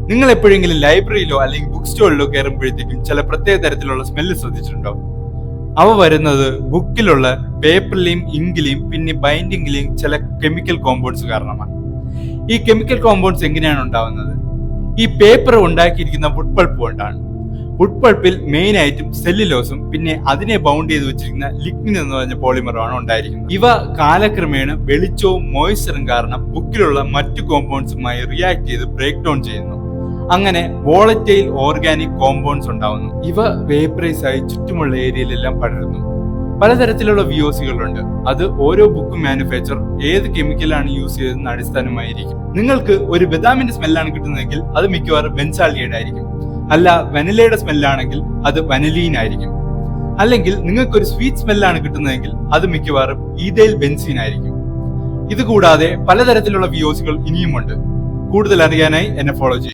നിങ്ങൾ എപ്പോഴെങ്കിലും ലൈബ്രറിയിലോ അല്ലെങ്കിൽ ബുക്ക് സ്റ്റോളിലോ കയറുമ്പോഴത്തേക്കും ചില പ്രത്യേക തരത്തിലുള്ള സ്മെല്ല് ശ്രദ്ധിച്ചിട്ടുണ്ടോ? അവ വരുന്നത് ബുക്കിലുള്ള പേപ്പറിലെയും ഇങ്കിലെയും പിന്നെ ബൈൻഡിങ്ങിലെയും ചില കെമിക്കൽ കോമ്പൗണ്ട്സ് കാരണമാണ്. ഈ കെമിക്കൽ കോമ്പൗണ്ട്സ് എങ്ങനെയാണ് ഉണ്ടാവുന്നത്? ഈ പേപ്പർ ഉണ്ടാക്കിയിരിക്കുന്ന വുഡ് പൾപ്പ് കൊണ്ടാണ്. വുഡ് പൾപ്പിൽ മെയിൻ ആയിട്ടും സെല്ലുലോസും പിന്നെ അതിനെ ബൗണ്ട് ചെയ്ത് വെച്ചിരിക്കുന്ന ലിഗ്നിൻ എന്ന് പറഞ്ഞ പോളിമറുമാണ് ഉണ്ടായിരിക്കുന്നത്. ഇവ കാലക്രമേണ വെളിച്ചവും മോയ്സ്ചറും കാരണം ബുക്കിലുള്ള മറ്റു കോമ്പൗണ്ട്സുമായി റിയാക്ട് ചെയ്ത് ബ്രേക്ക് ഡൗൺ ചെയ്യുന്നു. അങ്ങനെ വോളറ്റൈൽ ഓർഗാനിക് കോമ്പൗണ്ട്സ് ഉണ്ടാവുന്നു. ഇവ വേപ്പറൈസ് ആയി ചുറ്റുമുള്ള ഏരിയയിലെല്ലാം പടരുന്നു. പലതരത്തിലുള്ള വിഒസികളുണ്ട്. അത് ഓരോ ബുക്ക് മാനുഫാക്ചർ ഏത് കെമിക്കലാണ് യൂസ് ചെയ്തതെന്ന് അടിസ്ഥാനമായിരിക്കും. നിങ്ങൾക്ക് ഒരു ബദാമിന്റെ സ്മെല്ലാണ് കിട്ടുന്നതെങ്കിൽ അത് മിക്കവാറും ബെൻസാൽഡിഹൈഡ് ആയിരിക്കും. അല്ല, വനിലയുടെ സ്മെല്ലാണെങ്കിൽ അത് വനിലീൻ ആയിരിക്കും. അല്ലെങ്കിൽ നിങ്ങൾക്ക് ഒരു സ്വീറ്റ് സ്മെല്ലാണ് കിട്ടുന്നതെങ്കിൽ അത് മിക്കവാറും ഈഥൈൽ ബെൻസീൻ ആയിരിക്കും. ഇതുകൂടാതെ പലതരത്തിലുള്ള വിഒസികൾ ഇനിയുമുണ്ട്. കൂടുതൽ അറിയാനായി എന്നെ ഫോളോ ചെയ്യും.